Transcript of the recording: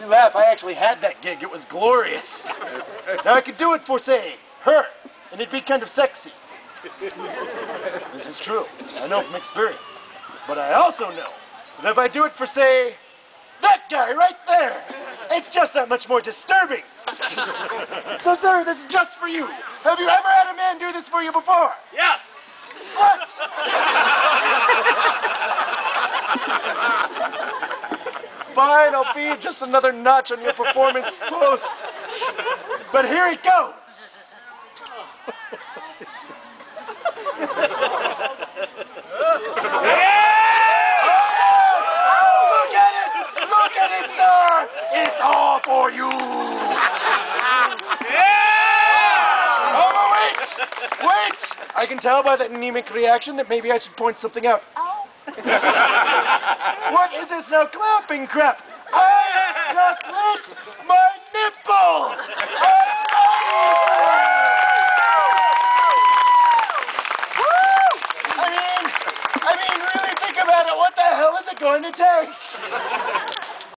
you laugh, I actually had that gig. It was glorious. Now I could do it for, say, her, and it'd be kind of sexy. This is true. I know from experience. But I also know that if I do it for, say, that guy right there, it's just that much more disturbing. So, sir, this is just for you. Have you ever had a man do this for you before? Yes. Slut! Fine, I'll be just another notch on your performance post. But here it goes. Look at it, sir! It's all for you! Oh, wait! I can tell by that anemic reaction that maybe I should point something out. What is this now clapping crap? I just lit my nipple! I mean, really think about it. What the hell is it going to take?